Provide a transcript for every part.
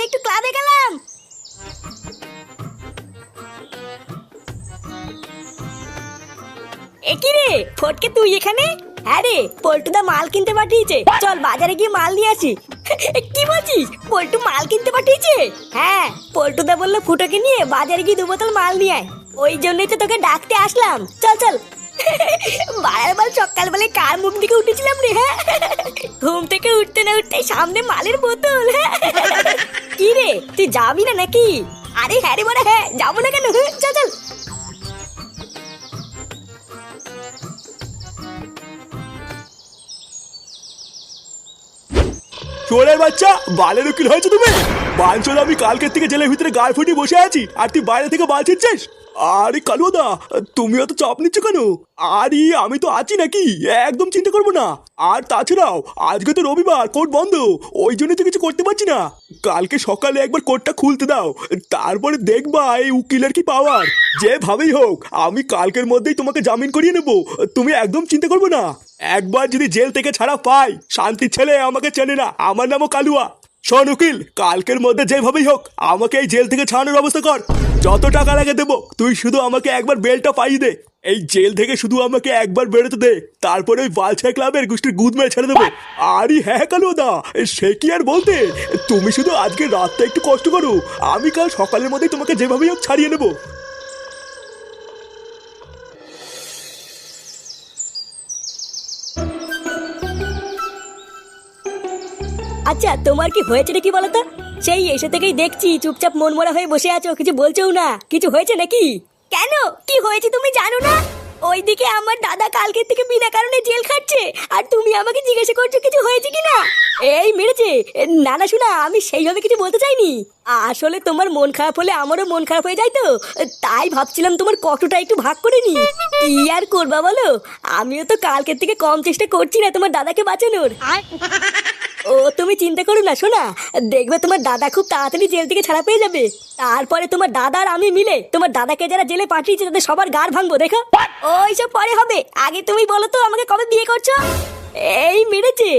একটু ক্লাবে গেলাম। একই রে ফটকে, তুই এখানে? হ্যাঁ রে, পল্টুদা মাল কিনতে পাঠিয়েছে, চল বাজারে গিয়ে মাল নিয়ে আসি। কি বলছিস, পল্টু মাল কিনতে পাঠিয়েছে? হ্যাঁ, পল্টুদা বললো ফুটোকে নিয়ে বাজারে গিয়ে 2 বোতল মাল নিয়ে আয়, ওই জন্যই তো তোকে ডাকতে আসলাম। চল চল। বারবার সকালবেলায় কার মুখ দিকে উঠেছিলাম রে? হ্যাঁ, ঘুম থেকে উঠতে না উঠতে সামনে মালের বোতল। কি রে, তুই যাবি না নাকি? আরে হ্যাঁ রে বড়, হ্যাঁ যাবো না কেন, চল চল। চোরের বাচ্চা, বালের উকিল হয়েছে তুমি? বাঞ্চল, আমি কালকের থেকে জেলের ভিতরে গায়ে ফুটিয়ে বসে আছি আর তুই বাইরে থেকে বাল ছিচ্ছিস? আরে কালুদা, তুমি অত চাপ নিচ্ছ কেন? আরে আমি তো আছি নাকি, একদম চিন্তা করবো না। আর তাছাড়াও আজকে তো রবিবার, কোর্ট বন্ধ, ওই জন্য তো কিছু করতে পারছি না। কালকে সকালে একবার কোর্টটা খুলতে দাও, তারপরে দেখবা এই উকিলের কি পাওয়ার। যেভাবেই হোক আমি কালকের মধ্যেই তোমাকে জামিন করিয়ে নেবো, তুমি একদম চিন্তা করবে না। একবার যদি জেল থেকে ছাড়া পাই, শান্তির ছেলে আমাকে চেনে না, আমার নামও কালুয়া। শোন উকিল, কালকের মধ্যে যেভাবেই হোক আমাকে এই জেল থেকে ছাড়ানোর ব্যবস্থা কর। যত টাকা লাগে দেবো, তুই শুধু আমাকে একবার বেলটা পাইয়ে দে। এই জেল থেকে শুধু আমাকে একবার বেরোতে দে, তারপরে ওই বালছাই ক্লাবের গোষ্ঠীর গুদ মেরে ছেড়ে দেবো। আরে হ্যাঁ কালুদা, সে কি আর বলতে, তুমি শুধু আজকে রাতটা একটু কষ্ট করো, আমি কাল সকালের মধ্যেই তোমাকে যেভাবেই হোক ছাড়িয়ে নেবো। আচ্ছা, তোমার কি হয়েছে নাকি বলো তো? সেই এসে থেকেই দেখছি চুপচাপ মন মরা হয়ে বসে আছো, কিছু বলছেও না। কিছু হয়েছে নাকি? কেন, কি হয়েছে তুমি জানো না? ওইদিকে আমার দাদা কালকের থেকে বিনা কারণে জেল খাটছে, আর তুমি আমাকে জিজ্ঞাসা করছো কিছু হয়েছে কিনা। এই মেরেছে। না না শোনা, আমি সেইভাবে কিছু বলতে চাইনি। আসলে তোমার মন খারাপ হলে আমারও মন খারাপ হয়ে যায় তো, তাই ভাবছিলাম তোমার কষ্টটা একটু ভাগ করে নি। কি আর করবা বলো, আমিও তো কালকের থেকে কম চেষ্টা করছি না তোমার দাদাকে বাঁচানোর। ও তুমি চিন্তা করো না শোনা, দেখবে তোমার দাদা খুব তাড়াতাড়ি জেল থেকে ছাড়া পেয়ে যাবে। তারপরে তোমার দাদা আর আমি মিলে তোমার দাদাকে যারা জেলে পাঠিয়েছে তাদের সবার গাড় ভাঙবো, দেখো। ওইসব পরে হবে, আগে তুমি বলো তো আমাকে কবে বিয়ে করছো? এই মেরেছে,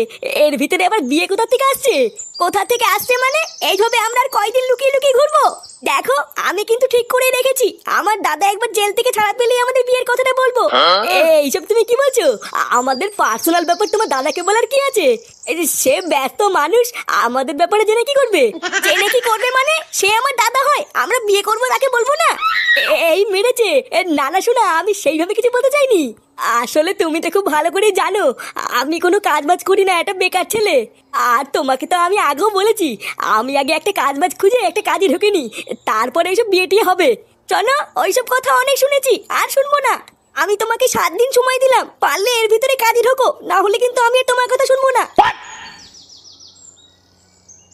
এর ভিতরে আবার বিয়ে কোথা থেকে আসছে? কোথা থেকে আসছে মানে? এইভাবে আমরা আর কয়দিন লুকিয়ে লুকিয়ে ঘুরবো? দেখো, আমি কিন্তু ঠিক করে রেখেছি, আমার দাদা একবার জেল থেকে ছাড়া পেলেই আমাদের বিয়ের কথাটা বলবো। এইসব তুমি কি বলছো? আমাদের পার্সোনাল ব্যাপার তোমার দাদাকে বলার কি আছে? এই যে সে ব্যস্ত মানুষ, আমাদের ব্যাপারে জেনে কি করবে? জেনে কি করবে মানে? সে আমার দাদা হয়, আমরা বিয়ে করবো তাকে বলবো না? এই মেরেছে। না না শোনা, আমি সেইভাবে কিছু বলতে চাইনি। আসলে তুমি তো খুব ভালো করে জানো আমি কোনো কাজ বাজ করি না, একটা বেকার ছেলে। আর তোমাকে তো আমি আগেও বলেছি, আমি আগে একটা কাজ বাজ খুঁজে একটা কাজে ঢুকিনি, তারপরে এইসব বিয়ে টিয়ে হবে। চলো, ওইসব কথা অনেক শুনেছি, আর শুনবো না। আমি তোমাকে 7 দিন সময় দিলাম, পারলে এর ভিতরে কাজে ঢোকো, না হলে কিন্তু আমি আর তোমার কথা শুনবো না।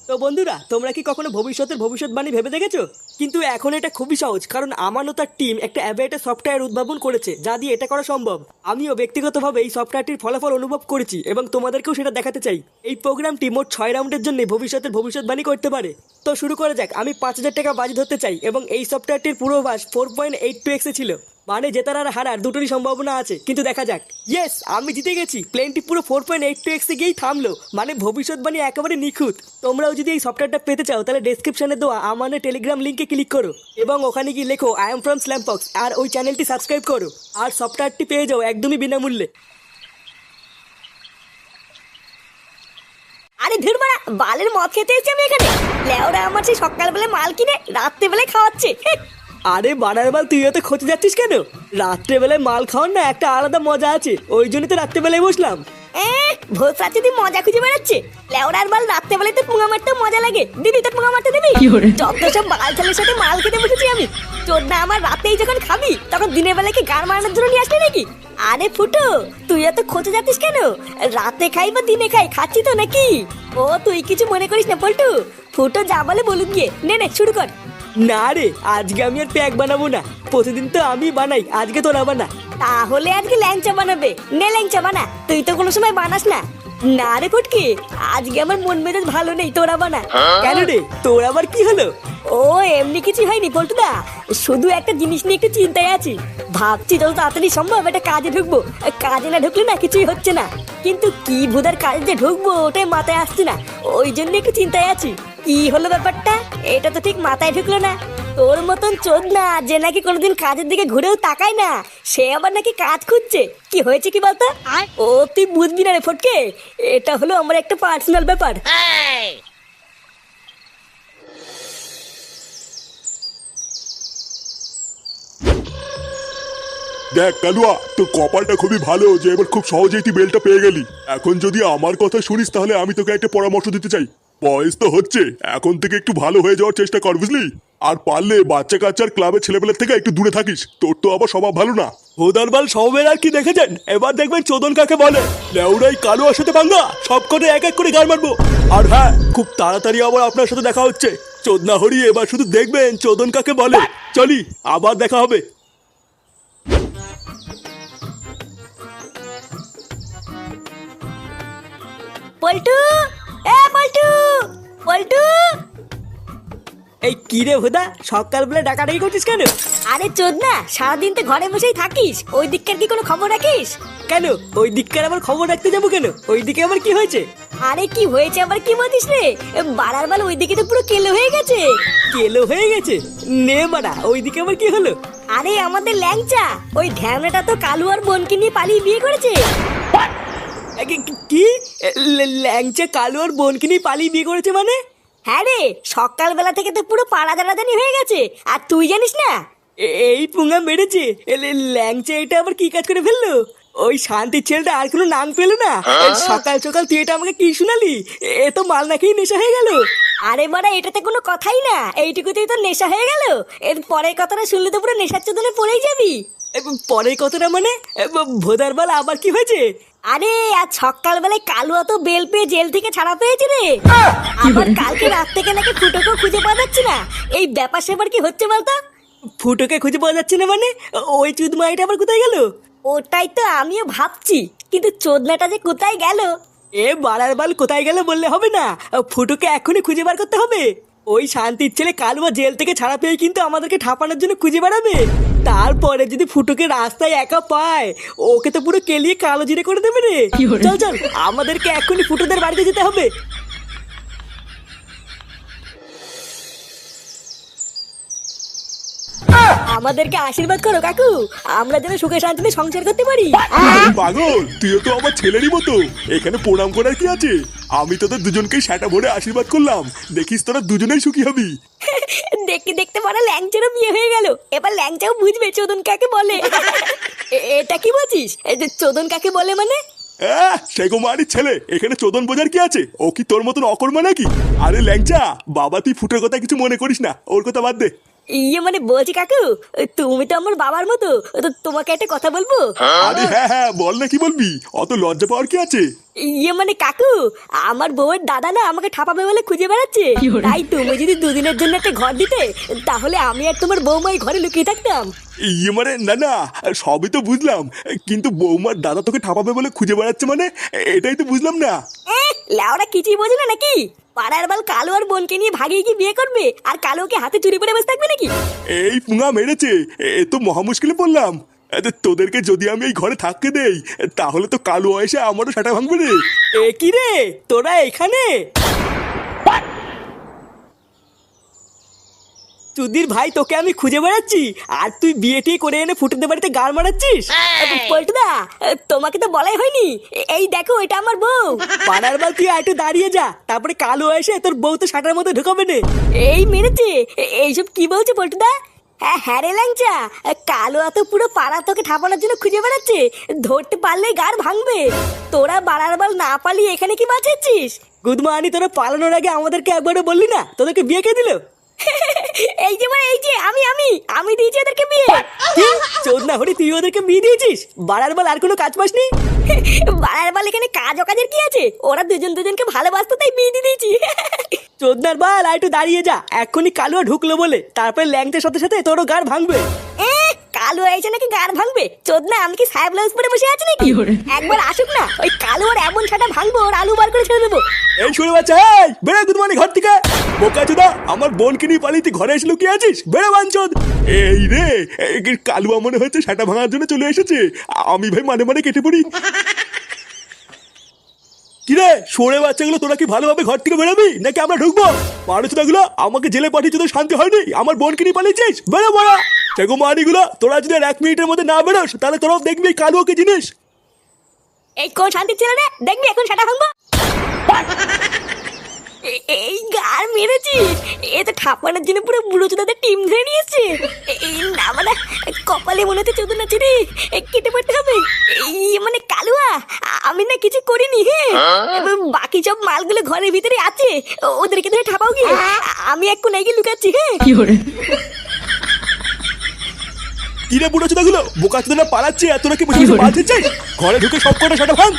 তো বন্ধুরা, তোমরা কি কখনো ভবিষ্যতের ভবিষ্যৎবাণী ভেবে দেখেছো? কিন্তু এখন এটা খুবই সহজ, কারণ আমানত তার টিম একটা অ্যাভাটার সফটওয়্যার উদ্ভাবন করেছে যা দিয়ে এটা করা সম্ভব। আমিও ব্যক্তিগতভাবে এই সফটওয়্যারটির ফলাফল অনুভব করেছি এবং তোমাদেরকেও সেটা দেখাতে চাই। এই প্রোগ্রামটি মোট 6 রাউন্ডের জন্য ভবিষ্যতের ভবিষ্যৎবাণী করতে পারে। তো শুরু করা যাক। আমি 5,000 টাকা বাজি ধরতে চাই এবং এই সফটওয়্যারটির পূর্বাভাস 4.82x এ ছিল, মানে জেতার আর হারার দুটোরই সম্ভাবনা আছে, কিন্তু দেখা যাক। ইয়েস, আমি জিতে গেছি। প্লেনটি পুরো 4.82x এ গিয়েই থামলো, মানে ভবিষ্যৎবাণী একেবারে নিখুঁত। তোমরাও যদি এই সফটওয়্যারটা পেতে চাও তাহলে ডেসক্রিপশনে দেওয়া আমার টেলিগ্রাম লিংকে ক্লিক করো এবং ওখানে গিয়ে লেখো আই এম ফ্রম স্ল্যামপক্স আর ওই চ্যানেলটি সাবস্ক্রাইব করো, আর সফটওয়্যারটি পেয়ে যাও একদমই বিনামূল্যে। আরে ধুর মারা, বালের মদ খেতে এসেছি আমি এখানে। লেওরা আমার সেই সকালবেলায় মাল কিনে রাত্রেবেলায় খাওয়াচ্ছে। আরে বানার বাল, তুই এত খোঁজে যাচ্ছিস কেন? রাত্রেবেলায় মাল খাওয়ার না একটা আলাদা মজা আছে, ওই জন্যই তো রাত্রেবেলায় বসলাম। ভোর রাতে তুই মজা খুঁজে বেড়াচ্ছে। লেওরার বাল, রাত্রেবেলায় তো পুঙা মারতে মজা লাগে, দিবি তোর পুঙা মারতে দিবি? যত সব বাল ছেলের সাথে মাল খেতে বসেছি আমি। চোদনা আমার রাতেই যখন খাবি তখন দিনের বেলায় কি গাড় মারানোর জন্য নিয়ে আসবি নাকি? আরে ফুটো, তুই এত খোঁজে যাচ্ছিস কেন? রাতে খাই বা দিনে খাই, খাচ্ছি তো নাকি? ও তুই কিছু মনে করিস না পল্টু, ফুটো যা বলে বলুক গিয়ে। নে নে শুরু কর। না রে, আজকে আমি আর প্যাক বানাবো না, প্রতিদিন তো আমি বানাই, আজকে তোরা বানা। তাহলে আজকে ল্যাংচা বানাবে? নে ল্যাংচা বানা, তুই তো কোনো সময় বানাস না। না রে ফুটকি, আজকে আমার মন মেজাজ ভালো নেই, তোরা বানা। কেন রে, তোর আবার কি হলো? ও এমনি কিছু হয়নি পল্টুদা, শুধু একটা জিনিস নিয়ে একটু চিন্তায় আছি। ভাবছি যত তাড়াতাড়ি সম্ভব একটা কাজে ঢুকবো। কাজে না ঢুকলে না কিছুই হচ্ছে না, কিন্তু কি ভুদার কাজে যে ঢুকবো ওটাই মাথায় আসছে না, ওই জন্য একটু চিন্তায় আছি। কি হলো ব্যাপারটা, এটা তো ঠিক মাথায় ঢুকলো না। তোর মতন চোদ না যে নাকি কোনোদিন কাজের দিকে ঘুরেও তাকায় না, সে আবার নাকি কাজ খুঁজছে। কি হয়েছে কি বলতো? ও তুই বুঝবি না রে ফটকে, এটা হলো আমার একটা পার্সোনাল ব্যাপার। দেখ কালুয়া, তোর কপালটা খুবই ভালো যে এবার খুব সহজেই তুই বেলটা পেয়ে গেলি। এখন যদি আমার কথা শুনিস তাহলে আমি তোকে একটা পরামর্শ দিতে চাই। বয়স তো হচ্ছে, এখন থেকে একটু ভালো হয়ে যাওয়ার চেষ্টা কর, বুঝলি? আর পারলে বাচ্চা কাচ্চার ক্লাবের ছেলেপেলের থেকে একটু দূরে থাকিস, তোর তো আবার স্বভাব ভালো না। হোদারবাল সবের আর কি দেখেছেন, এবার দেখবেন চোদন কাকে বলে। লেউড়াই কালুয়ার সাথে ভাঙ্গা সব কটা এক এক করে গাল মারবো। আর হ্যাঁ, খুব তাড়াতাড়ি আবার আপনার সাথে দেখা হচ্ছে। চোদনা হরি, এবার শুধু দেখবেন চোদন কাকে বলে। চলি, আবার দেখা হবে। পল্টু, এ পল্টু, পল্টু। এই কি রে ভোদা, সকালবেলা ডাকাডাকি করছিস কেন? আরে চোদ না, সারাদিন তো ঘরে বসেই থাকিস, ওই দিককার কি কোনো খবর রাখিস? কেন ওই দিককার আবার খবর রাখতে যাবো কেন? ওই দিকে আবার কি হয়েছে? আরে কি হয়েছে আবার কি বলিস রে, বাড়ার বাল ওই দিকে তো পুরো কেলো হয়ে গেছে। কেলো হয়ে গেছে? নে বাড়া, ওই দিকে আবার কি হলো? আরে আমাদের ল্যাংচা, ওই ঢ্যামনাটা তো কালু আর বোনকে নিয়ে পালিয়ে বিয়ে করেছে। কি? ল্যাংচা কালু আর বোনকে নিয়ে পালিয়ে বিয়ে করেছে মানে? হ্যাঁ রে, সকালবেলা থেকে তো পুরো পাড়া দাঁড়াদানি হয়ে গেছে, আর তুই জানিস না? এই পুঙ্গা মেরেছে। ল্যাংচা এটা আবার কি কাজ করে ফেললো? ওই শান্তির ছেলেটা আর কোনো নাম পেলো না। সকাল সকাল তুই এটা আমাকে কি শুনালি? এ তো মাল না খেয়ে নেশা হয়ে গেল। আরে বাড়া, এটাতে কোনো কথাই না, এইটুকুতেই তো নেশা হয়ে গেল। এর পরের কথাটা শুনলে তো পুরো নেশার চোদনে পড়েই যাবি। পরের কথাটা মানে? ভোদার বাল আবার কি হয়েছে? আরে আজ সকালবেলায় কালুয়া তো বেল পেয়ে জেল থেকে ছাড়া পেয়েছে রে। আবার কালকে রাত থেকে নাকি ফুটোকেও খুঁজে পাওয়া যাচ্ছে না। এই ব্যাপার সেবার কি হচ্ছে বলতো? ফুটোকে খুঁজে পাওয়া যাচ্ছে না মানে? ওই চুদ মাইটা আবার কোথায় গেল? ওটাই তো আমিও ভাবছি, কিন্তু চোদনাটা যে কোথায় গেল। এ বাড়ার বাল কোথায় গেল বললে হবে না, ফুটোকে এখনই খুঁজে বার করতে হবে। ওই শান্তির ছেলে কালুয়া জেল থেকে ছাড়া পেয়ে কিন্তু আমাদেরকে ঠাপানোর জন্য খুঁজে বেড়াবে। তারপরে যদি ফুটোকে রাস্তায় একা পায়, ওকে তো পুরো কেলিয়ে কালো জিরে করে দেবে রে। চল চল, আমাদেরকে এখনই ফুটোদের বাড়িতে যেতে হবে। আমাদেরকে আশীর্বাদ করো কাকু, আমরা যেন সুখে শান্তিতে সংসার করতে পারি। পাগল, তুইও তো আমার ছেলেরই মতো, এখানে প্রণাম করার কি আছে? আমি তোদের দুজনকেই সেটা ভরে আশীর্বাদ করলাম, দেখিস তোরা দুজনেই সুখী হবি। দেখতে দেখতে পারা ল্যাংচারও বিয়ে হয়ে গেল, এবার ল্যাংচাও বুঝবে চোদন কাকে বলে। এটা কি বলছিস, এই যে চোদন কাকে বলে মানে? সে কুমারীর ছেলে, এখানে চোদন বোঝার কি আছে? ও কি তোর মতন অকর্মা নাকি? আরে ল্যাংচা বাবা, তুই ফুটের কথা কিছু মনে করিস না, ওর কথা বাদ দে। ইয়ে মানে বলছি কাকু, তুমি তো আমার বাবার মতো, তো তোমাকে একটা কথা বলবো? আরে হ্যাঁ হ্যাঁ, বল না, কি বলবি? অত লজ্জা পাওয়ার কি আছে? ইয়ে মানে কাকু, আমার বউয়ের দাদা না আমাকে ঠাপাবে বলে খুঁজে বেড়াচ্ছে, তাই তুমি যদি দুদিনের জন্য একটা ঘর দিতে, তাহলে আমি আর তোমার বৌমাই ঘরে লুকিয়ে থাকতাম। ইয়ে মানে না না, সবই তো বুঝলাম, কিন্তু বৌমার দাদা তোকে ঠাপাবে বলে খুঁজে বেড়াচ্ছে মানে, এটাই তো বুঝলাম না। লাউরা কিছুই বোঝে না নাকি? পাড়ার বাল কালো আর বোনকে নিয়ে ভাগিয়ে কি বিয়ে করবে, আর কালোকে হাতে চুরি করে বসে থাকবে নাকি? এই পুঙা মেরেছে, এ তো মহা মুশকিলে পড়লাম। তোদেরকে যদি আমি এই ঘরে থাকতে দেই, তাহলে তো কালো এসে আমারও সেটা ভাঙবে রে। এ কি রে, তোরা এখানে? চুদির ভাই, তোকে আমি খুঁজে বেড়াচ্ছি, আর তুই বিয়ে টিয়ে করে এনে ফুটেদের বাড়িতে গাল মারাচ্ছিস? পল্টুদা, তোমাকে তো বলাই হয়নি, এই দেখো এটা আমার বউ। পাড়ার বাল, তুই একটু দাঁড়িয়ে যা, তারপরে কালো এসে তোর বউ তো শাটার মধ্যে ঢুকাবে না। এই মেরেছে, এইসব কি বলছে পল্টুদা? হ্যাঁ রে ল্যাংচা, কালো এত পুরো পাড়া তোকে ঠাপানোর জন্য খুঁজে বেড়াচ্ছে, ধরতে পারলে গার ভাঙবে। তোরা বাড়ার বাল না পালিয়ে এখানে কি বাঁচাচ্ছিস? গুদমানি, তোরা পালানোর আগে আমাদেরকে একবারও বললি না তোদেরকে বিয়ে কে দিল? এই যে মানে এই যে আমি দিয়েছি ওদেরকে বিয়ে। চোদনা হরি, তুই ওদেরকে বিয়ে দিয়েছিস? বাড়ার বাল আর কোনো কাজ পাসনি? বাড়ার বাল এখানে কাজ অকাজের কি আছে, ওরা দুজন দুজনকে ভালোবাসতো তাই বিয়ে দিয়ে দিয়েছি। চোদনার বাল, আর একটু দাঁড়িয়ে যা, এক্ষুনি কালুয়া ঢুকলো বলে তারপরে ল্যাংটার সাথে সাথে তোরও গাড় ভাঙবে। কালো এসে নাকি গার ভাঙবে? চোদনা, আমি কি সাহেব ব্লাউজ পরে বসে আছি নাকি? একবার আসুক না, ওই কালো আর এমন ছাটা ভাঙবো, ওর আলু বার করে ছেড়ে দেবো। এই শুনে বাচ্চা, বেড়ে গুড মর্নিং ঘর থেকে। বোকাচোদা, আমার বোনকে নিয়ে পালিয়ে তুই ঘরে এসে লুকিয়ে আছিস? বেড়ে বাঞ্চদ। এই রে, কালুয়া মনে হচ্ছে সেটা ভাঙার জন্য চলে এসেছে। আমি ভাই মানে মানে কেটে পড়ি। কিরে সরে বাচ্চাগুলো, তোরা কি ভালোভাবে ঘর থেকে বেরোবি নাকি আমরা ঢুকবো? মানুষগুলো আমাকে জেলে পাঠিয়ে তোদের শান্তি হয়নি, আমার বোনকে নিয়ে পালিয়েছিস। বেরো বড়া সেগো মানিগুলো, তোরা যদি আর 1 মিনিটের মধ্যে না বেরোস তাহলে তোরাও দেখবি এই কালুয়াকে জিনিস। এই কোন শান্তি ছিল রে, দেখবি এখন সেটা ভাঙবো। এই গার মেরেছি, এ তো ঠাপানোর জন্য পুরো বুড়ো চোদাদের টিম ধরে নিয়েছে। এই না মানে কপালে মনে হচ্ছে চোদন আছে রে, কেটে পড়তে হবে। এই মানে কালুয়া, আমি না কিছু করিনি। হ্যাঁ, বাকি সব মালগুলো ঘরের ভিতরে আছে, ওদেরকে ধরে ঠাপাও গিয়ে। আমি এক কোনায় গিয়ে লুকাচ্ছি। হ্যাঁ কিরে বুড়ো চোদাগুলো, বোকা চোদারা পালাচ্ছে আর তোরা কি বসে বসে বাঁধতে চাই? ঘরে ঢুকে সব কটা সেটা ভাঙ।